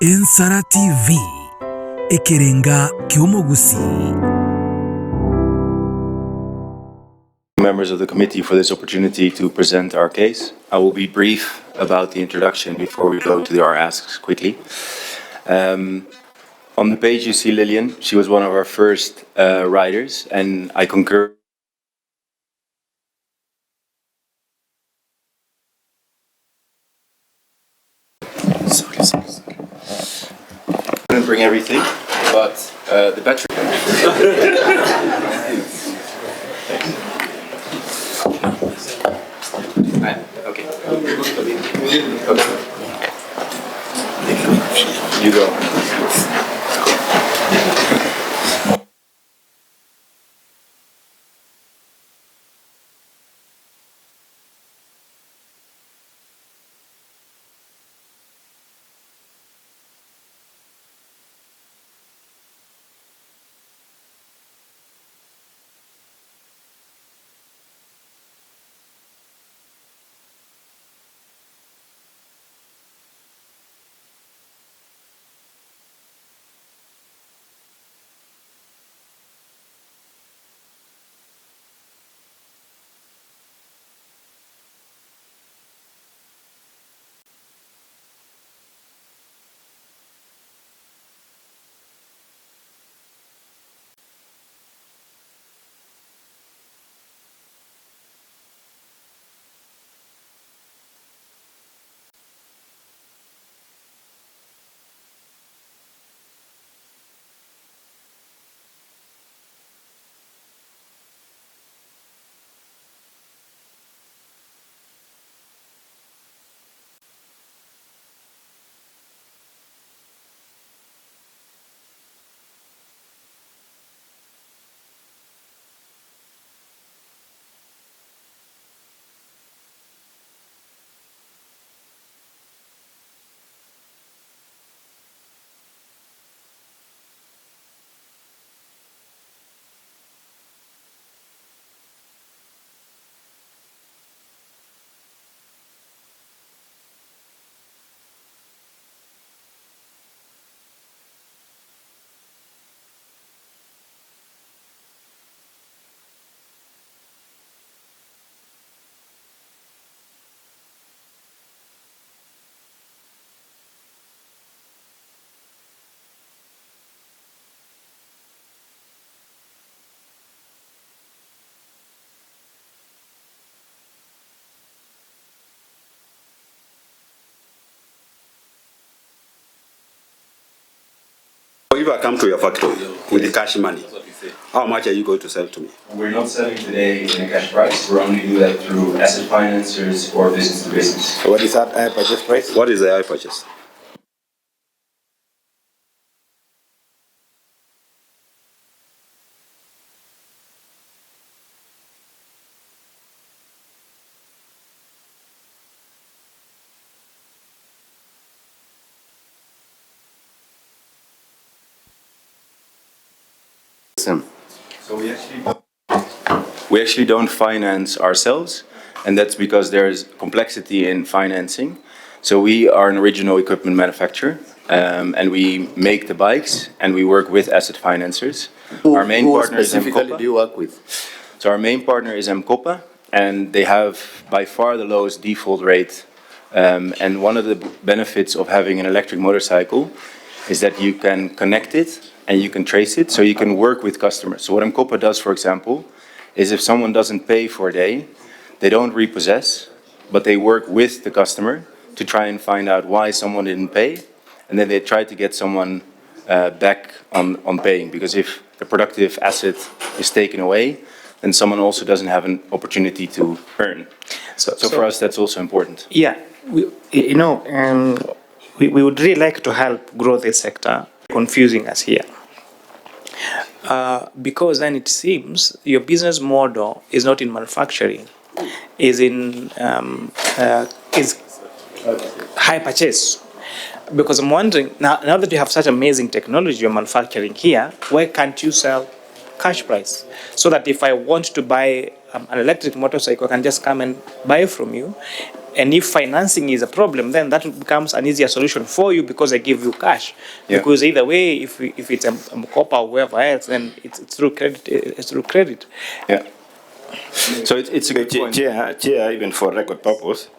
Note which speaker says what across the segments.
Speaker 1: Ensara TV Ekerenga Kyomogusi.
Speaker 2: Members of the committee for this opportunity to present our case. I will be brief about the introduction before we go to our asks quickly. On the page you see Lillian. She was one of our first riders, and I concur. Sorry. I couldn't bring everything, but the battery. Okay. You go.
Speaker 3: If I come to your factory with the cash money, how much are you going to sell to me?
Speaker 2: We're not selling today in a cash price. We're only doing that through asset financiers or business to business.
Speaker 3: What is that high purchase price? What is the high purchase?
Speaker 2: So we actually don't finance ourselves, and that's because there's complexity in financing. So we are an original equipment manufacturer, and we make the bikes, and we work with asset financiers. Our main partner is
Speaker 3: specifically
Speaker 2: M-Coppa.
Speaker 3: do you work with?
Speaker 2: So our main partner is M-Coppa, and they have by far the lowest default rate. And one of the benefits of having an electric motorcycle is that you can connect it and you can trace it, so you can work with customers. So what M-Coppa does, for example, is if someone doesn't pay for a day, they don't repossess, but they work with the customer to try and find out why someone didn't pay, and then they try to get someone back on paying. Because if the productive asset is taken away, then someone also doesn't have an opportunity to earn. So for us, that's also important.
Speaker 4: Yeah, we would really like to help grow this sector. Confusing us here. Because then it seems your business model is not in manufacturing, is high purchase. Because I'm wondering, now that you have such amazing technology you're manufacturing here, why can't you sell cash price? So that if I want to buy an electric motorcycle, I can just come and buy from you. And if financing is a problem, then that becomes an easier solution for you because they give you cash.
Speaker 2: Yeah.
Speaker 4: Because either way, if it's a Mkopa or whoever else, then it's through credit. It's through credit.
Speaker 2: Yeah. So it's a good point.
Speaker 5: Chair, even for record purpose,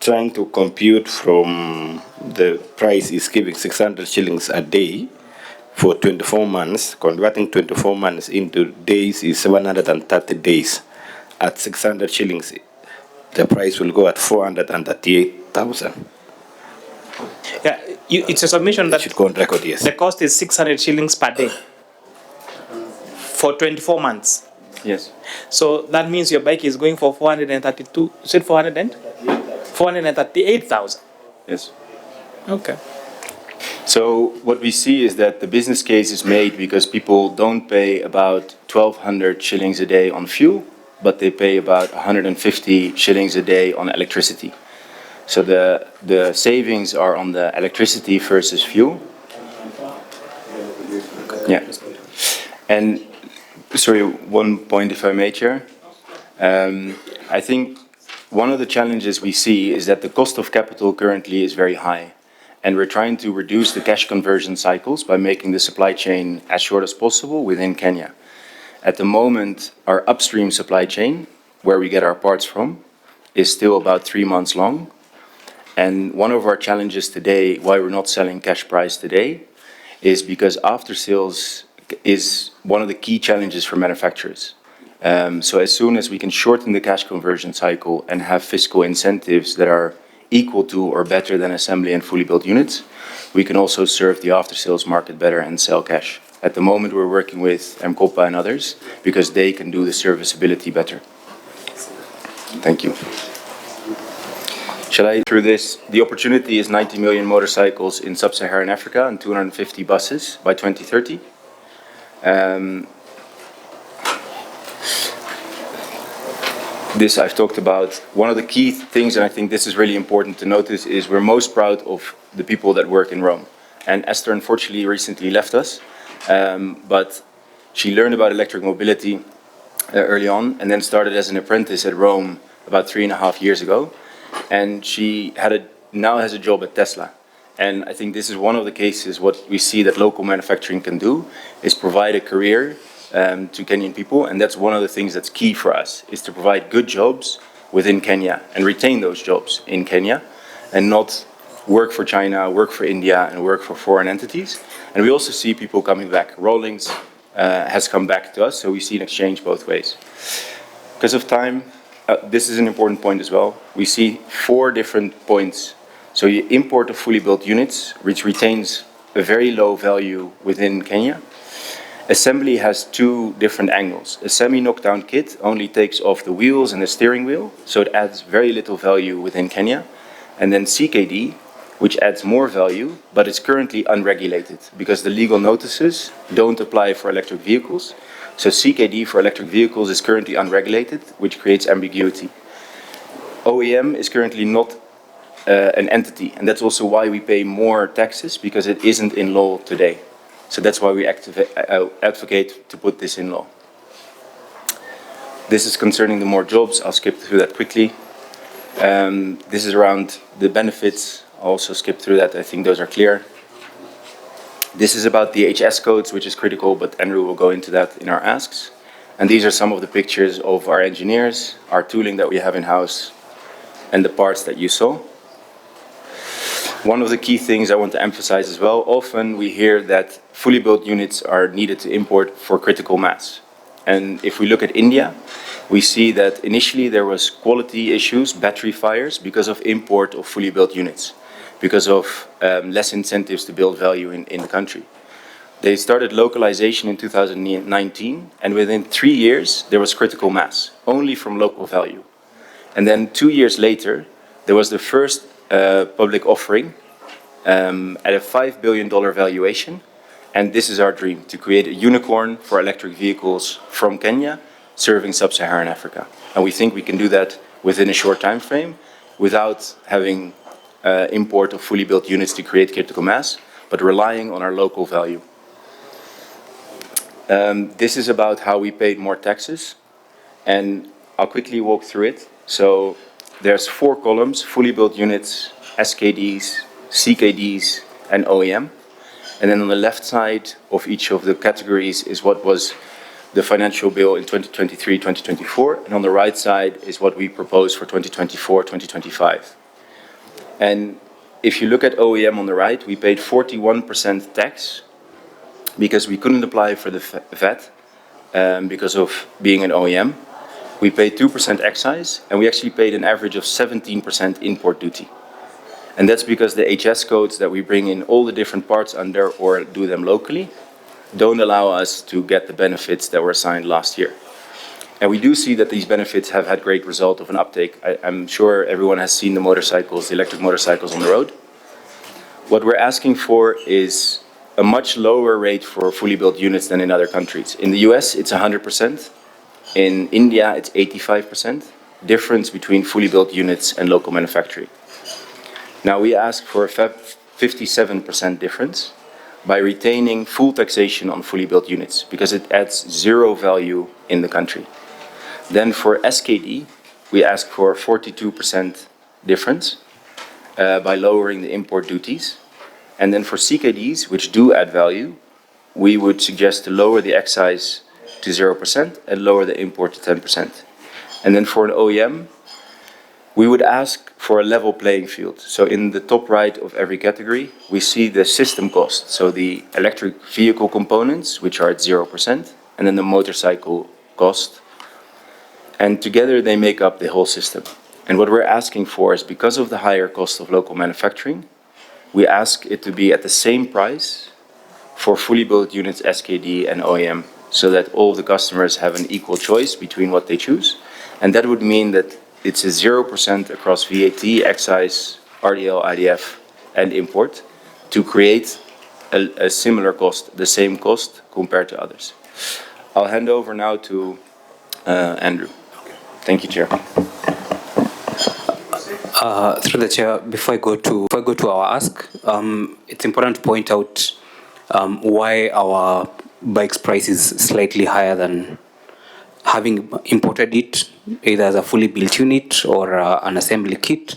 Speaker 5: trying to compute from the price is giving 600 shillings a day for 24 months, converting 24 months into days is 730 days. At 600 shillings, the price will go at 438,000.
Speaker 4: Yeah, it's a submission
Speaker 5: That
Speaker 4: that
Speaker 5: should go on record, yes.
Speaker 4: the cost is 600 shillings per day for 24 months.
Speaker 2: Yes.
Speaker 4: So that means your bike is going for 432. You said 438,000.
Speaker 2: Yes.
Speaker 4: Okay.
Speaker 2: So what we see is that the business case is made because people don't pay about 1,200 shillings a day on fuel, but they pay about 150 shillings a day on electricity. So the savings are on the electricity versus fuel. Yeah. And sorry, one point if I may, Chair. I think one of the challenges we see is that the cost of capital currently is very high. And we're trying to reduce the cash conversion cycles by making the supply chain as short as possible within Kenya. At the moment, our upstream supply chain, where we get our parts from, is still about 3 months long. And one of our challenges today, why we're not selling cash price today, is because after sales is one of the key challenges for manufacturers. So as soon as we can shorten the cash conversion cycle and have fiscal incentives that are equal to or better than assembly and fully built units, we can also serve the after-sales market better and sell cash. At the moment, we're working with Mkopa and others because they can do the serviceability better. Thank you. Shall I through this? The opportunity is 90 million motorcycles in sub-Saharan Africa and 250 buses by 2030. This I've talked about. One of the key things, and I think this is really important to notice, is we're most proud of the people that work in Rome. And Esther unfortunately recently left us, but she learned about electric mobility early on and then started as an apprentice at Rome about 3.5 years ago. And she now has a job at Tesla. And I think this is one of the cases what we see that local manufacturing can do is provide a career to Kenyan people, and that's one of the things that's key for us, is to provide good jobs within Kenya and retain those jobs in Kenya and not work for China, work for India, and work for foreign entities. And we also see people coming back. Rawlings has come back to us, so we see an exchange both ways. Because of time, this is an important point as well. We see 4 different points. So you import of fully built units, which retains a very low value within Kenya. Assembly has 2 different angles. A semi-knockdown kit only takes off the wheels and the steering wheel, so it adds very little value within Kenya. And then CKD, which adds more value, but it's currently unregulated because the legal notices don't apply for electric vehicles. So CKD for electric vehicles is currently unregulated, which creates ambiguity. OEM is currently not an entity, and that's also why we pay more taxes, because it isn't in law today. So that's why we advocate to put this in law. This is concerning the more jobs. I'll skip through that quickly. This is around the benefits. I'll also skip through that. I think those are clear. This is about the HS codes, which is critical, but Andrew will go into that in our asks. And these are some of the pictures of our engineers, our tooling that we have in-house, and the parts that you saw. One of the key things I want to emphasize as well, often we hear that fully built units are needed to import for critical mass. And if we look at India, we see that initially there was quality issues, battery fires, because of import of fully built units, because of less incentives to build value in the country. They started localization in 2019, and within 3 years there was critical mass, only from local value. And then 2 years later, there was the first public offering at a $5 billion valuation. And this is our dream, to create a unicorn for electric vehicles from Kenya, serving sub-Saharan Africa. And we think we can do that within a short time frame without having import of fully built units to create critical mass, but relying on our local value. This is about how we paid more taxes, and I'll quickly walk through it. So there's 4 columns: fully built units, SKDs, CKDs, and OEM. And then on the left side of each of the categories is what was the financial bill in 2023, 2024. And on the right side is what we propose for 2024, 2025. And if you look at OEM on the right, we paid 41% tax because we couldn't apply for the VAT because of being an OEM. We paid 2% excise, and we actually paid an average of 17% import duty. And that's because the HS codes that we bring in all the different parts under or do them locally don't allow us to get the benefits that were assigned last year. And we do see that these benefits have had great result of an uptake. I'm sure everyone has seen the motorcycles, the electric motorcycles on the road. What we're asking for is a much lower rate for fully built units than in other countries. In the US, it's 100%. In India, it's 85%. Difference between fully built units and local manufacturing. Now we ask for a 57% difference by retaining full taxation on fully built units because it adds 0 value in the country. Then for SKD, we ask for a 42% difference by lowering the import duties. And then for CKDs, which do add value, we would suggest to lower the excise to 0% and lower the import to 10%. And then for an OEM, we would ask for a level playing field. So in the top right of every category, we see the system cost. So the electric vehicle components, which are at 0%, and then the motorcycle cost. And together they make up the whole system. And what we're asking for is, because of the higher cost of local manufacturing, we ask it to be at the same price for fully built units, SKD and OEM, so that all the customers have an equal choice between what they choose. And that would mean that it's a 0% across VAT, excise, RDL, IDF, and import to create a similar cost, the same cost compared to others. I'll hand over now to Andrew. Thank you, Chair.
Speaker 6: Through the chair, before I go to our ask, it's important to point out why our bike's price is slightly higher than having imported it, either as a fully built unit or an assembly kit.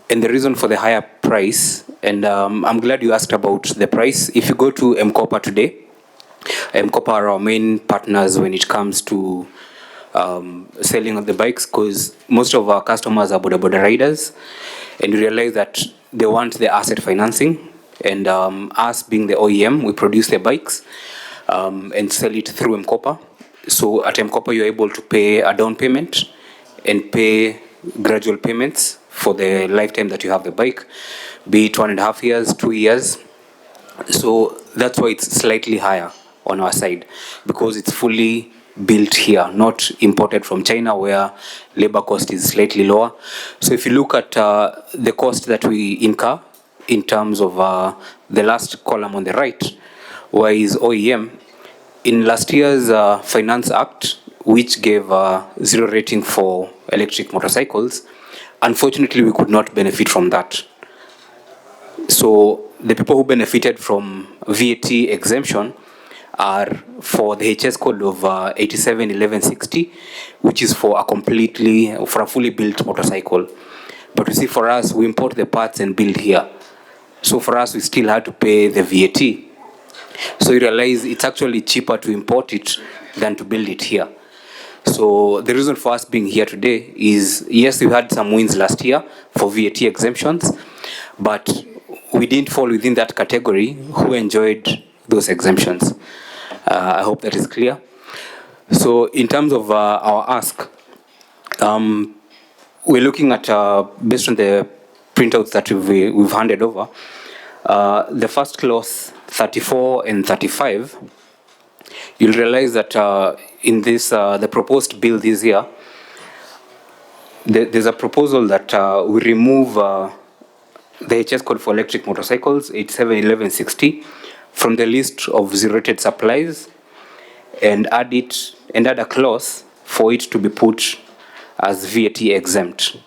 Speaker 6: And the reason for the higher price, and I'm glad you asked about the price. If you go to M-KOPA today, M-KOPA are our main partners when it comes to selling of the bikes, because most of our customers are boda riders, and we realize that they want the asset financing, and us being the OEM, we produce the bikes and sell it through M-KOPA. So at M-KOPA, you're able to pay a down payment and pay gradual payments for the lifetime that you have the bike, be it 1.5 years, 2 years. So that's why it's slightly higher on our side, because it's fully built here, not imported from China, where labor cost is slightly lower. So if you look at the cost that we incur in terms of the last column on the right, where is OEM, in last year's Finance Act, which gave 0 rating for electric motorcycles, unfortunately we could not benefit from that. So the people who benefited from VAT exemption are for the HS code of 871160, which is for a fully built motorcycle. But you see, for us, we import the parts and build here. So for us, we still had to pay the VAT. So you realize it's actually cheaper to import it than to build it here. So the reason for us being here today is, yes, we had some wins last year for VAT exemptions, but we didn't fall within that category who enjoyed those exemptions. I hope that is clear. So in terms of our ask, we're looking at, based on the printouts that we've handed over, the first clause 34 and 35, you'll realize that in this, the proposed bill this year, there's a proposal that we remove the HS code for electric motorcycles, 871160, from the list of zero-rated supplies, and add a clause for it to be put as VAT exempt.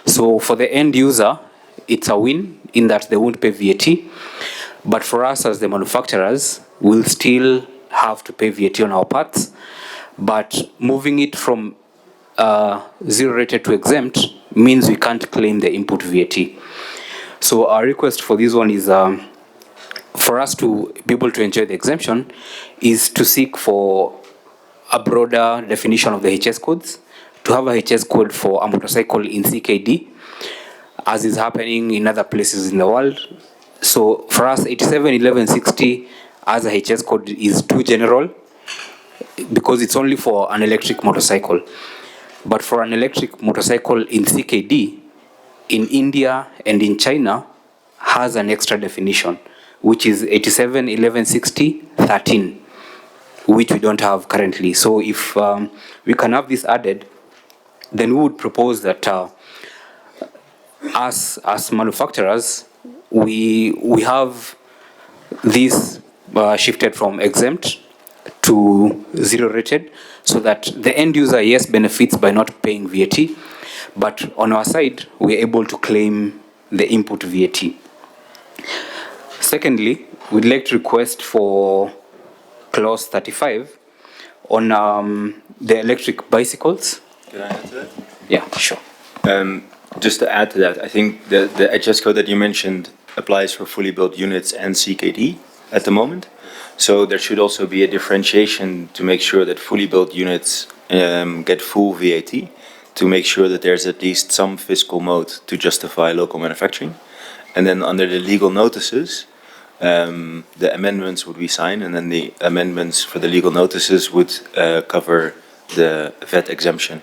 Speaker 6: So for the end user, it's a win in that they won't pay VAT. But for us as the manufacturers, we'll still have to pay VAT on our parts. But moving it from zero rated to exempt means we can't claim the input VAT. So our request for this one is for us to be able to enjoy the exemption is to seek for a broader definition of the HS codes, to have a HS code for a motorcycle in CKD, as is happening in other places in the world. So for us, 871160 as a HS code is too general because it's only for an electric motorcycle. But for an electric motorcycle in CKD, in India and in China, has an extra definition, which is 871160-13, which we don't have currently. So if we can have this added, then we would propose that us as manufacturers, we have this shifted from exempt to zero rated, so that the end user, yes, benefits by not paying VAT, but on our side, we're able to claim the input VAT. Secondly, we'd like to request for clause 35 on the electric bicycles.
Speaker 2: Can I answer that?
Speaker 6: Yeah, sure.
Speaker 2: Just to add to that, I think the HS code that you mentioned applies for fully built units and CKD at the moment. So there should also be a differentiation to make sure that fully built units get full VAT, to make sure that there's at least some fiscal mode to justify local manufacturing. And then under the legal notices, the amendments would be signed, and then the amendments for the legal notices would cover the VAT exemption.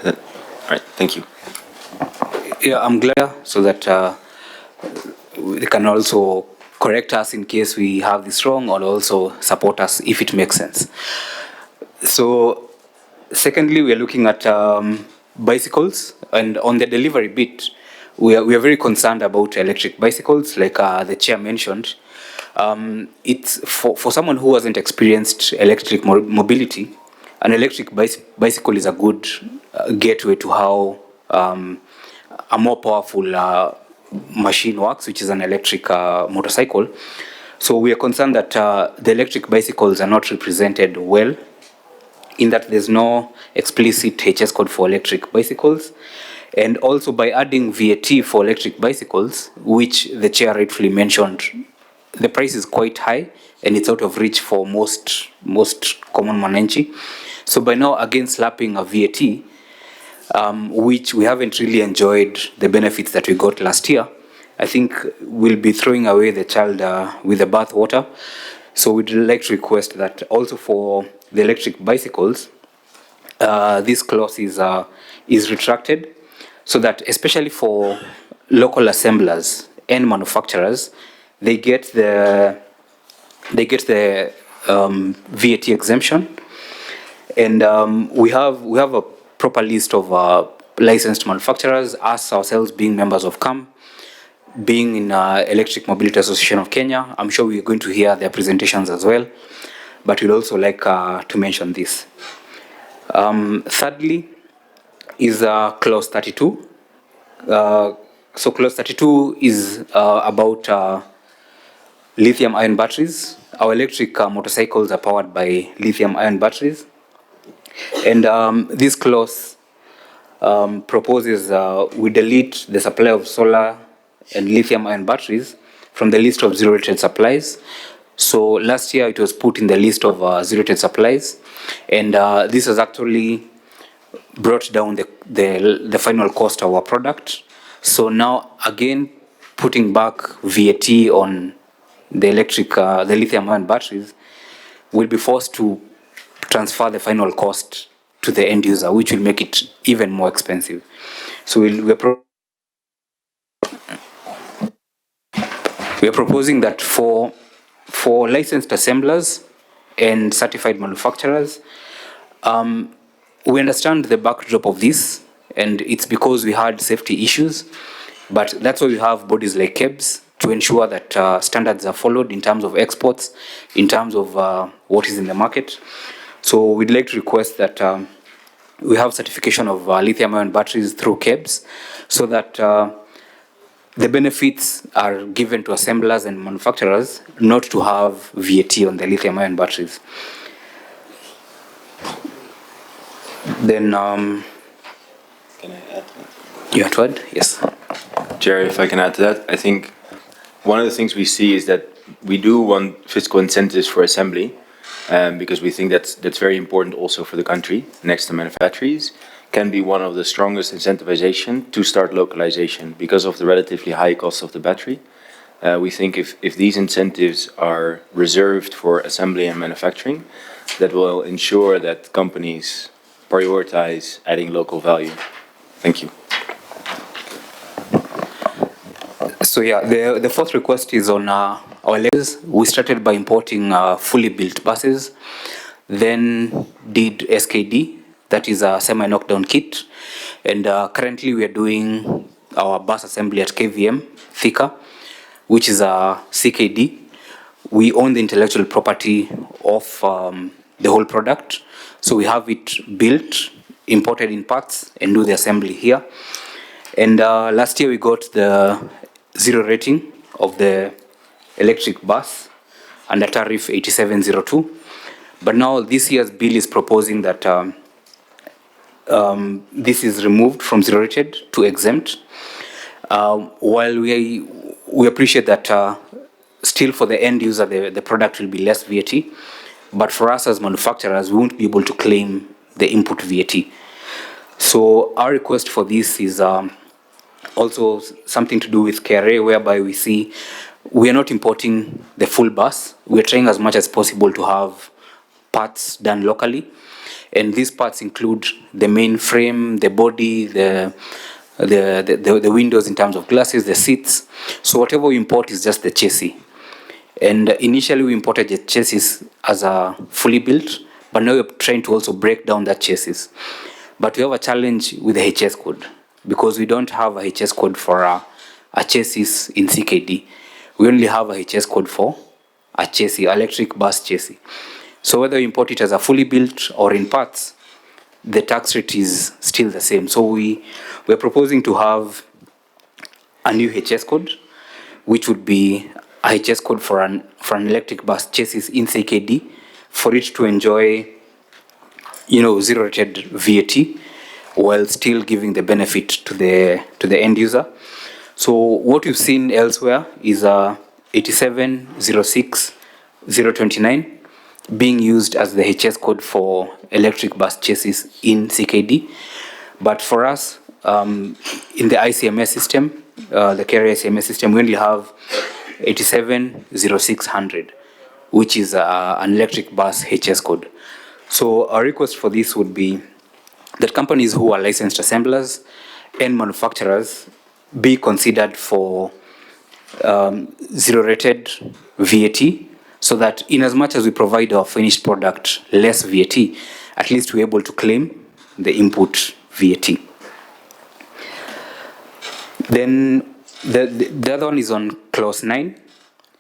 Speaker 2: All right, thank you.
Speaker 6: Yeah, I'm glad so that they can also correct us in case we have this wrong, or also support us if it makes sense. So, secondly, we are looking at bicycles, and on the delivery bit, we are very concerned about electric bicycles, like the chair mentioned. It's for someone who hasn't experienced electric mobility, an electric bicycle is a good gateway to how a more powerful machine works, which is an electric motorcycle. So we are concerned that the electric bicycles are not represented well, in that there's no explicit HS code for electric bicycles. And also by adding VAT for electric bicycles, which the chair rightfully mentioned, the price is quite high and it's out of reach for most common mananchi. So by now, again, slapping a VAT, which we haven't really enjoyed the benefits that we got last year, I think we'll be throwing away the child with the bath water. So we'd like to request that also for the electric bicycles, this clause is retracted, so that especially for local assemblers and manufacturers, they get the VAT exemption, and we have a proper list of licensed manufacturers, us ourselves being members of CAM, being in Electric Mobility Association of Kenya. I'm sure we're going to hear their presentations as well, but we'd also like to mention this. Thirdly is clause 32. So clause 32 is about lithium-ion batteries. Our electric motorcycles are powered by lithium-ion batteries. And this clause proposes we delete the supply of solar and lithium-ion batteries from the list of zero-rated supplies. So last year it was put in the list of zero-rated supplies, and this has actually brought down the final cost of our product. So now again, putting back VAT on the lithium-ion batteries, will be forced to transfer the final cost to the end user, which will make it even more expensive. So we are proposing that for licensed assemblers and certified manufacturers, we understand the backdrop of this, and it's because we had safety issues, but that's why we have bodies like KEBS to ensure that standards are followed in terms of exports, in terms of what is in the market. So we'd like to request that we have certification of lithium-ion batteries through KEBS, so that the benefits are given to assemblers and manufacturers, not to have VAT on the lithium-ion batteries. Then,
Speaker 2: Can I add to that?
Speaker 6: You want to add? Yes.
Speaker 2: Jerry, if I can add to that, I think one of the things we see is that we do want fiscal incentives for assembly, because we think that's very important also for the country, next to manufacturers, can be one of the strongest incentivization to start localization because of the relatively high cost of the battery. We think if these incentives are reserved for assembly and manufacturing, that will ensure that companies prioritize adding local value. Thank you.
Speaker 6: So yeah, the fourth request is on our levels. We started by importing fully built buses, then did SKD, that is a semi-knockdown kit, and currently we are doing our bus assembly at KVM, Thika, which is a CKD. We own the intellectual property of the whole product, so we have it built, imported in parts, and do the assembly here. And last year we got the 0 rating of the electric bus under tariff 8702. But now this year's bill is proposing that this is removed from 0 rated to exempt. While we appreciate that still for the end user the product will be less VAT, but for us as manufacturers we won't be able to claim the input VAT. So our request for this is also something to do with KRA, whereby we see we are not importing the full bus. We are trying as much as possible to have parts done locally, and these parts include the main frame, the body, the windows in terms of glasses, the seats. So whatever we import is just the chassis. And initially we imported the chassis as a fully built, but now we're trying to also break down that chassis. But we have a challenge with the HS code, because we don't have a HS code for a chassis in CKD. We only have a HS code for a chassis, electric bus chassis. So whether we import it as a fully built or in parts, the tax rate is still the same. So we're proposing to have a new HS code, which would be a HS code for an electric bus chassis in CKD, for it to enjoy 0 rated VAT, while still giving the benefit to the end user. So what we've seen elsewhere is 8706029 being used as the HS code for electric bus chassis in CKD. But for us, in the ICMS system, the carrier ICMS system, we only have 8706100, which is an electric bus HS code. So our request for this would be that companies who are licensed assemblers and manufacturers be considered for 0 rated VAT, so that in as much as we provide our finished product less VAT, at least we're able to claim the input VAT. Then the other one is on clause 9.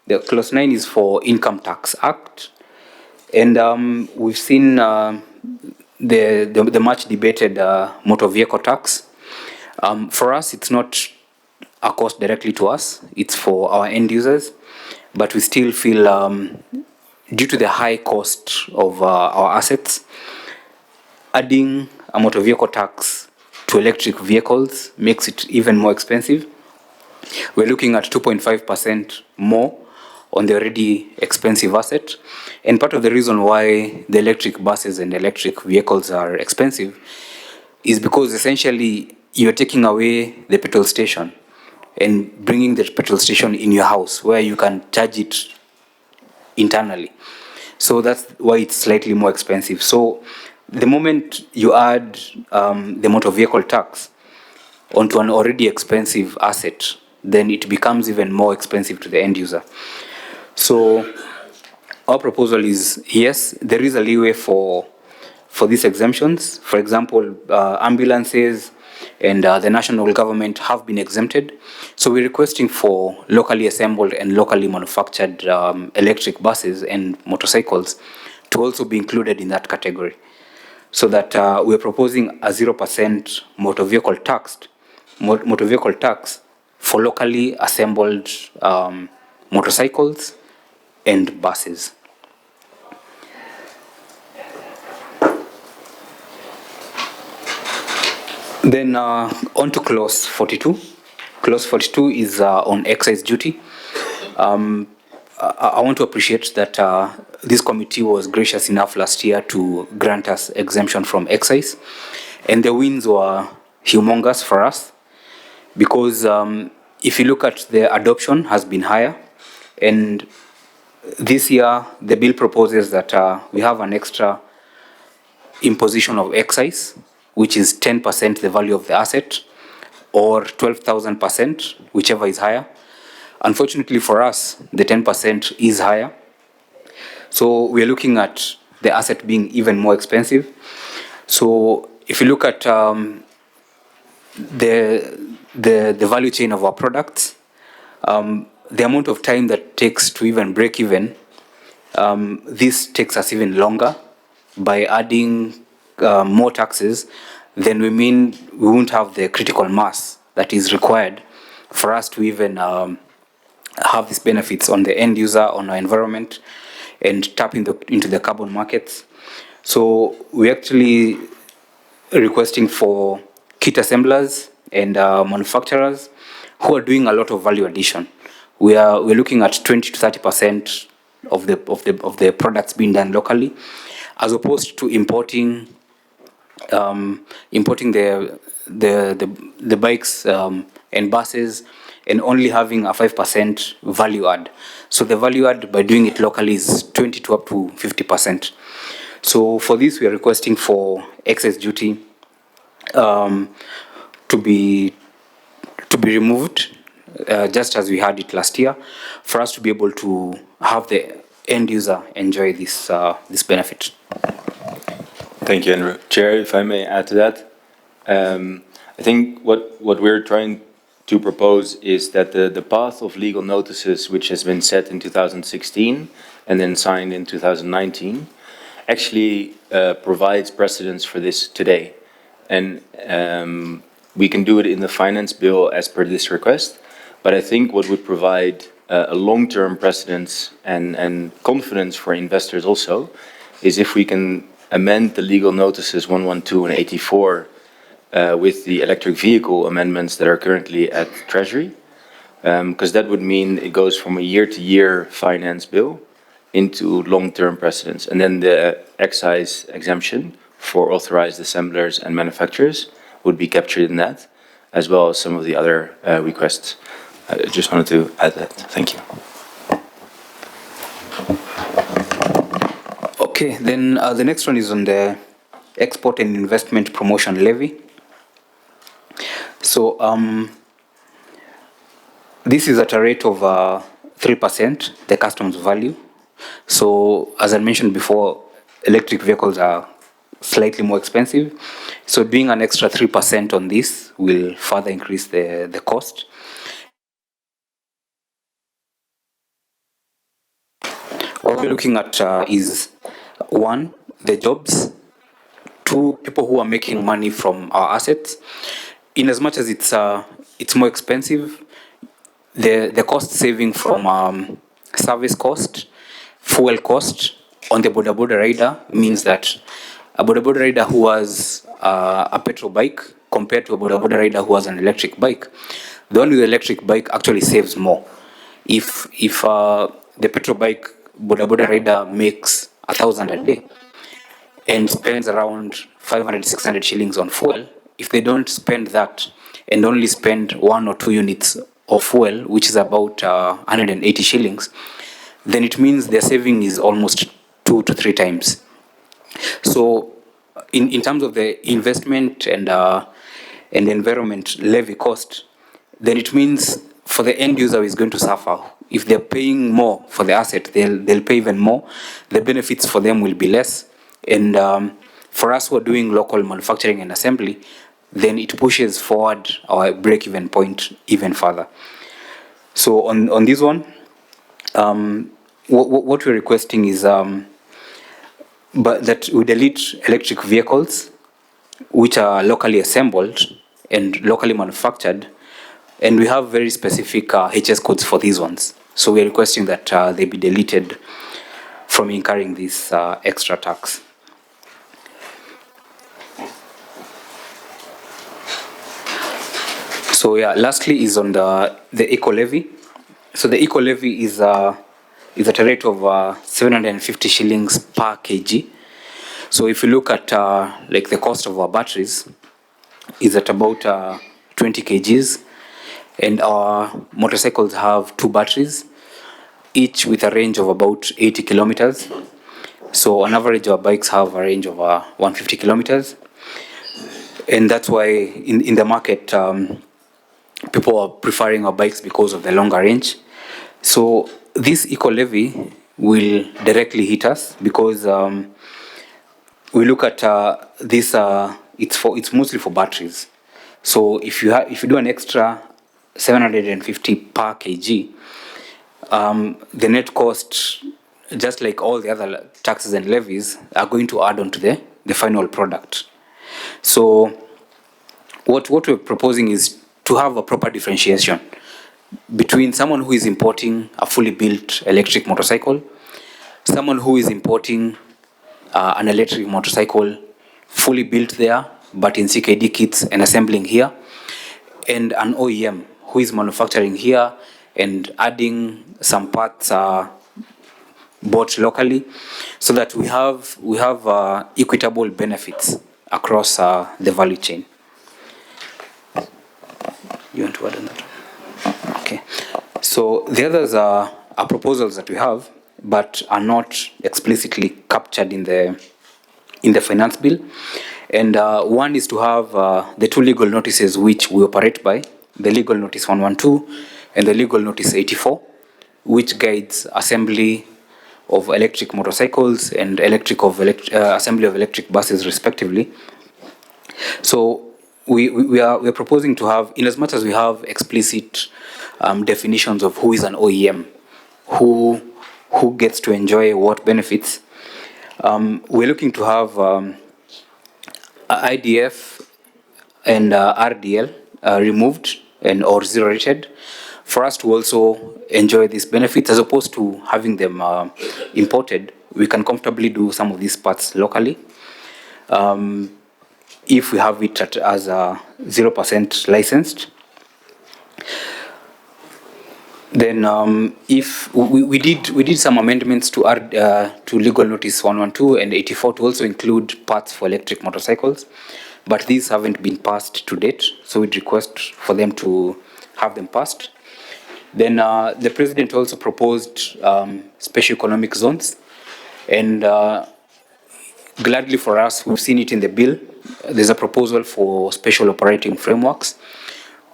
Speaker 6: The clause 9 is for Income Tax Act, and we've seen the much debated motor vehicle tax. For us, it's not a cost directly to us, it's for our end users, but we still feel due to the high cost of our assets, adding a motor vehicle tax to electric vehicles makes it even more expensive. We're looking at 2.5% more on the already expensive asset. And part of the reason why the electric buses and electric vehicles are expensive is because essentially you're taking away the petrol station and bringing the petrol station in your house where you can charge it internally. So that's why it's slightly more expensive. So the moment you add the motor vehicle tax onto an already expensive asset, then it becomes even more expensive to the end user. So our proposal is, yes, there is a leeway for these exemptions. For example, ambulances and the national government have been exempted. So we're requesting for locally assembled and locally manufactured electric buses and motorcycles to also be included in that category. So that we're proposing a 0% motor vehicle tax for locally assembled motorcycles and buses. Then on to clause 42. Clause 42 is on excise duty. I want to appreciate that this committee was gracious enough last year to grant us exemption from excise. And the wins were humongous for us because if you look at the adoption has been higher. And this year, the bill proposes that we have an extra imposition of excise, which is 10% the value of the asset, or 12,000%, whichever is higher. Unfortunately for us, the 10% is higher. So we're looking at the asset being even more expensive. So if you look at the value chain of our products, the amount of time that takes to even break even, this takes us even longer. By adding more taxes, then we won't have the critical mass that is required for us to even have these benefits on the end user, on our environment, and tap into the carbon markets. So we're actually requesting for kit assemblers and manufacturers who are doing a lot of value addition. We're looking at 20 to 30% of the products being done locally, as opposed to importing the bikes and buses and only having a 5% value add. So the value add by doing it locally is 20 to up to 50%. So for this, we are requesting for excess duty to be removed, just as we had it last year, for us to be able to have the end user enjoy this benefit.
Speaker 2: Thank you, Andrew. Chair, if I may add to that, I think what we're trying to propose is that the path of legal notices, which has been set in 2016 and then signed in 2019, actually provides precedence for this today. And we can do it in the finance bill as per this request, but I think what would provide a long-term precedence and confidence for investors also is if we can amend the legal notices 112 and 84 with the electric vehicle amendments that are currently at Treasury, because that would mean it goes from a year-to-year finance bill into long-term precedence. And then the excise exemption for authorized assemblers and manufacturers would be captured in that, as well as some of the other requests. I just wanted to add that. Thank you.
Speaker 6: Okay, then the next one is on the export and investment promotion levy. So this is at a rate of 3%, the customs value. So as I mentioned before, electric vehicles are slightly more expensive. So doing an extra 3% on this will further increase the cost. What we're looking at is, one, the jobs, two, people who are making money from our assets. In as much as it's more expensive, the cost saving from service cost, fuel cost on the Boda Boda rider means that a Boda Boda rider who has a petrol bike compared to a Boda Boda rider who has an electric bike, the one with the electric bike actually saves more. If the petrol bike Boda Boda rider makes 1,000 a day and spends around 500, 600 shillings on fuel, if they don't spend that and only spend 1 or 2 units of fuel, which is about 180 shillings, then it means their saving is almost 2 to 3 times. So in terms of the investment and the environment levy cost, then it means for the end user is going to suffer. If they're paying more for the asset, they'll pay even more. The benefits for them will be less. And for us who are doing local manufacturing and assembly, then it pushes forward our break-even point even further. So on this one, what we're requesting is that we delete electric vehicles which are locally assembled and locally manufactured, and we have very specific HS codes for these ones. So we're requesting that they be deleted from incurring this extra tax. So yeah, lastly is on the eco levy. So the eco levy is at a rate of 750 shillings per kg. So if you look at like the cost of our batteries is at about 20 kgs, and our motorcycles have 2 batteries, each with a range of about 80 kilometers. So on average, our bikes have a range of 150 kilometers, and that's why in the market people are preferring our bikes because of the longer range. So this eco levy will directly hit us because we look at this. It's mostly for batteries. So if you do an extra 750 per kg, the net cost, just like all the other taxes and levies, are going to add on to the final product. So what we're proposing is to have a proper differentiation between someone who is importing a fully built electric motorcycle, someone who is importing an electric motorcycle fully built there but in CKD kits and assembling here, and an OEM who is manufacturing here and adding some parts bought locally, so that we have equitable benefits across the value chain. You want to add on that? Okay. So the others are proposals that we have, but are not explicitly captured in the finance bill. And one is to have the 2 legal notices which we operate by, the legal notice 112 and the legal notice 84, which guides assembly of electric motorcycles and assembly of electric buses respectively. So we are proposing to have, in as much as we have explicit definitions of who is an OEM, who gets to enjoy what benefits, we're looking to have IDF and RDL removed or zero rated, for us to also enjoy these benefits, as opposed to having them imported. We can comfortably do some of these parts locally. If we have it as 0% licensed, then if we did some amendments to legal notice 112 and 84 to also include parts for electric motorcycles, but these haven't been passed to date, so we'd request for them to have them passed. Then the president also proposed special economic zones, and gladly for us, we've seen it in the bill. There's a proposal for special operating frameworks,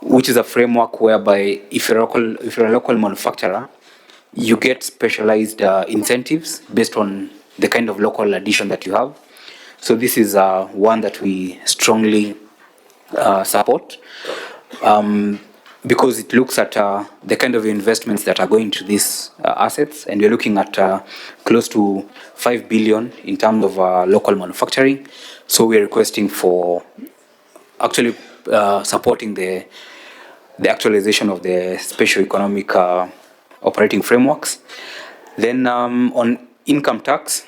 Speaker 6: which is a framework whereby if you're a local manufacturer, you get specialized incentives based on the kind of local addition that you have. So this is one that we strongly support, because it looks at the kind of investments that are going to these assets, and we're looking at close to 5 billion in terms of local manufacturing. So we're requesting for actually supporting the actualization of the special economic operating frameworks. Then on income tax,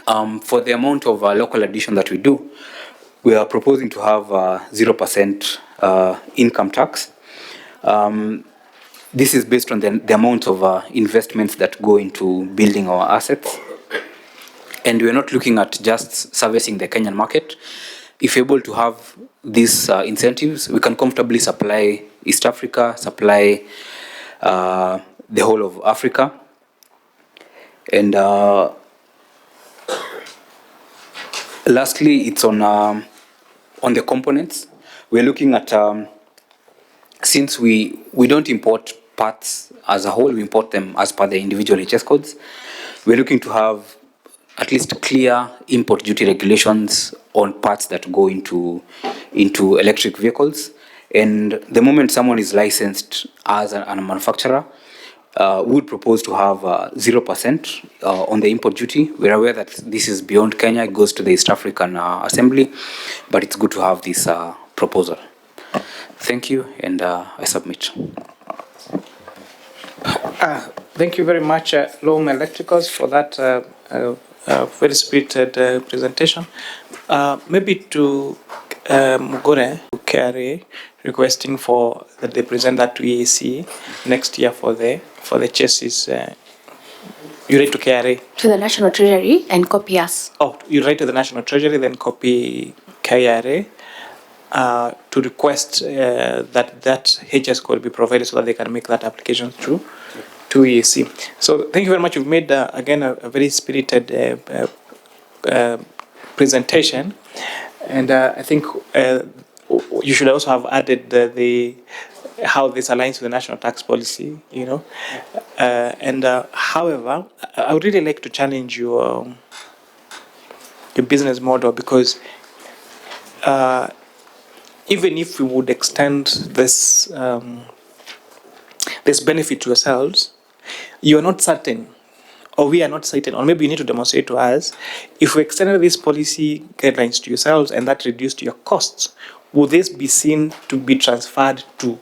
Speaker 6: for the amount of local addition that we do, we are proposing to have 0% income tax. This is based on the amount of investments that go into building our assets. And we're not looking at just servicing the Kenyan market. If you're able to have these incentives, we can comfortably supply East Africa, supply the whole of Africa. And lastly, it's on the components. We're looking at, since we don't import parts as a whole, we import them as per the individual HS codes. We're looking to have at least clear import duty regulations on parts that go into electric vehicles. And the moment someone is licensed as a manufacturer, we would propose to have 0% on the import duty. We're aware that this is beyond Kenya, it goes to the East African Assembly, but it's good to have this proposal. Thank you, and I submit.
Speaker 4: Thank you very much, Loam Electricals, for that very spirited presentation. Maybe to Mugore, KRA requesting for that they present that to EAC next year for the chassis. You write to KRA?
Speaker 7: To the National Treasury and copy us.
Speaker 4: Oh, you write to the National Treasury, then copy KRA to request that HS code be provided so that they can make that application through to EAC. So thank you very much. You've made, again, a very spirited presentation. And I think you should also have added how this aligns with the national tax policy, you know. However, I would really like to challenge your business model, because even if we would extend this this benefit to yourselves, you are not certain, or we are not certain, or maybe you need to demonstrate to us, if we extended these policy guidelines to yourselves and that reduced your costs, will this be seen to be transferred to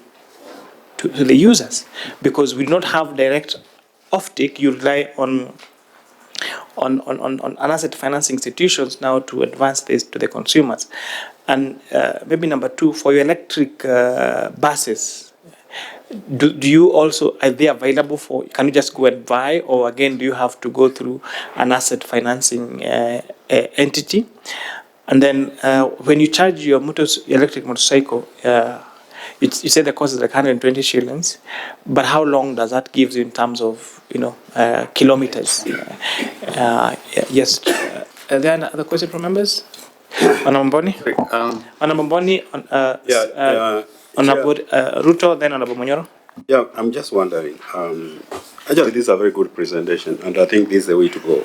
Speaker 4: the users? Because we do not have direct offtake. You rely on asset financing institutions now to advance this to the consumers. And maybe number two, for your electric buses, do you also, are they available for, can you just go and buy, or again, do you have to go through an asset financing entity? And then when you charge your electric motorcycle, you say the cost is like 120 shillings, but how long does that give you in terms of, you know, kilometers? Yes. Are there other questions from members? Honorable Boni? Honorable Boni, Honorable Ruto, then Honorable Monyoro.
Speaker 3: Yeah, I'm just wondering. Actually, this is a very good presentation, and I think this is the way to go.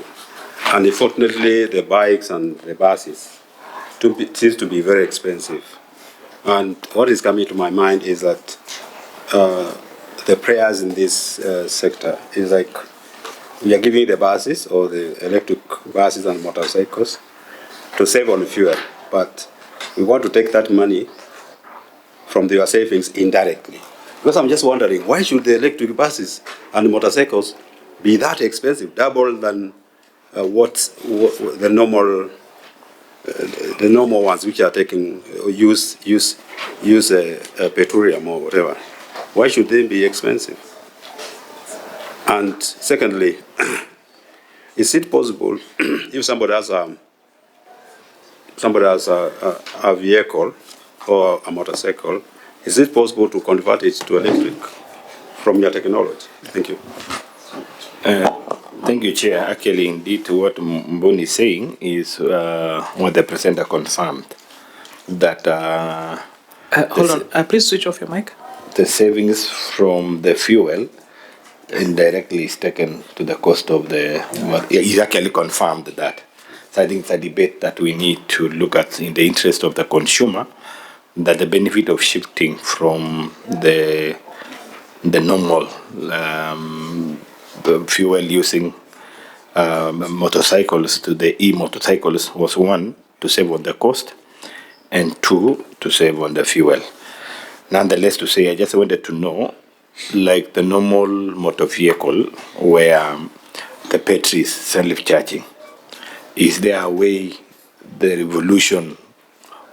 Speaker 3: And unfortunately, the bikes and the buses seems to be very expensive. And what is coming to my mind is that the prayers in this sector is like we are giving the buses or the electric buses and motorcycles to save on fuel, but we want to take that money from their savings indirectly. Because I'm just wondering, why should the electric buses and motorcycles be that expensive, double than what the normal ones which are taking use petroleum or whatever? Why should they be expensive? And secondly, is it possible if somebody has a vehicle or a motorcycle, is it possible to convert it to electric from your technology? Thank you.
Speaker 5: Thank you, Chair. Actually, indeed, what Mboni is saying is what the presenter confirmed, that
Speaker 4: Hold on, please switch off your mic.
Speaker 5: the savings from the fuel indirectly is taken to the cost of the. He actually confirmed that. So I think it's a debate that we need to look at in the interest of the consumer, that the benefit of shifting from the normal fuel using motorcycles to the e-motorcycles was, one, to save on the cost, and two, to save on the fuel. Nonetheless, to say, I just wanted to know, like the normal motor vehicle where the battery is self-charging, is there a way the revolution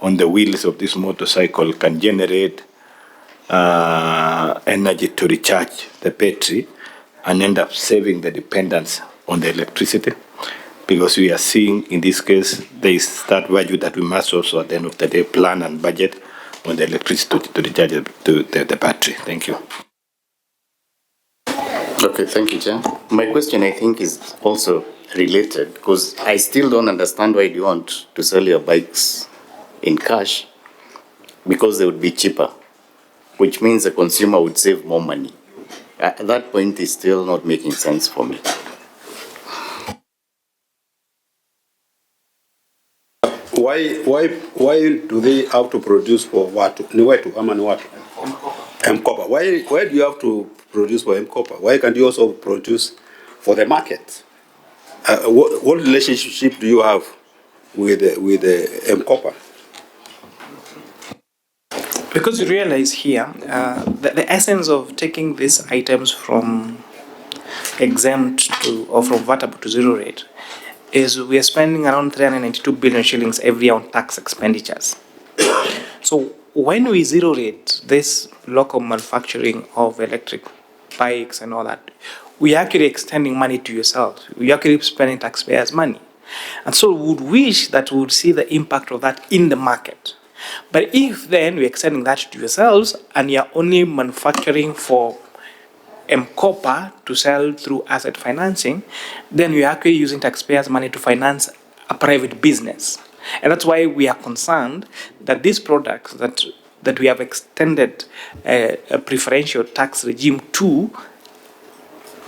Speaker 5: on the wheels of this motorcycle can generate energy to recharge the battery and end up saving the dependence on the electricity? Because we are seeing in this case, there is that value that we must also at the end of the day plan and budget on the electricity to recharge the battery. Thank you.
Speaker 8: Okay, thank you, Chair. My question, I think, is also related, because I still don't understand why you want to sell your bikes in cash, because they would be cheaper, which means the consumer would save more money. That point is still not making sense for me.
Speaker 3: Why do they have to produce for what? M-Copper. Why do you have to produce for M-Copper? Why can't you also produce for the market? What relationship do you have with M-Copper?
Speaker 4: Because you realize here, the essence of taking these items from exempt to, or from VAT to zero rate, is we are spending around 392 billion shillings every year on tax expenditures. So when we zero rate this local manufacturing of electric bikes and all that, we are actually extending money to yourselves. We are actually spending taxpayers' money. And so we would wish that we would see the impact of that in the market. But if then we're extending that to yourselves and you're only manufacturing for M-Copper to sell through asset financing, then we're actually using taxpayers' money to finance a private business. And that's why we are concerned that these products that we have extended a preferential tax regime to,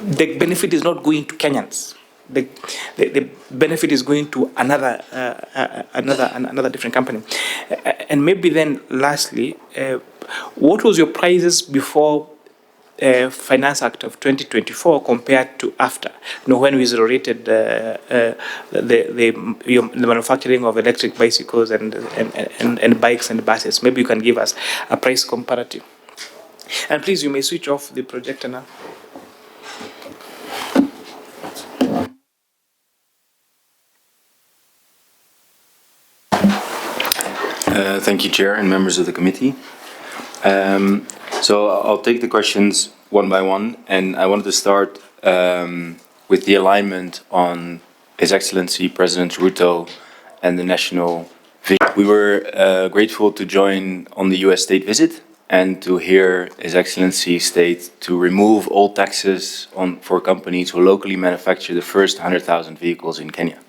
Speaker 4: the benefit is not going to Kenyans. The benefit is going to another different company. And maybe then lastly, what was your prices before Finance Act of 2024 compared to after? When we zero-rated the manufacturing of electric bicycles and bikes and buses. Maybe you can give us a price comparative. And please, you may switch off the projector now.
Speaker 2: Thank you, Chair and members of the committee. So I'll take the questions one by one, and I wanted to start with the alignment on His Excellency President Ruto and the national vision. We were grateful to join on the US state visit and to hear His Excellency state to remove all taxes for companies who locally manufacture the first 100,000 vehicles in Kenya.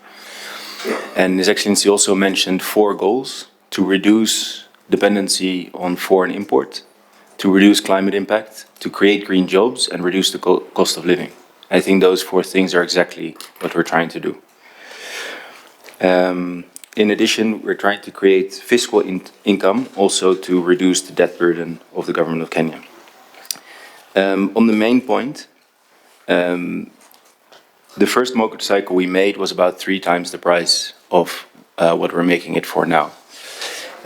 Speaker 2: And His Excellency also mentioned 4 goals: to reduce dependency on foreign import, to reduce climate impact, to create green jobs, and reduce the cost of living. I think those 4 things are exactly what we're trying to do. In addition, we're trying to create fiscal income also to reduce the debt burden of the government of Kenya. On the main point, the first motorcycle we made was about 3 times the price of what we're making it for now.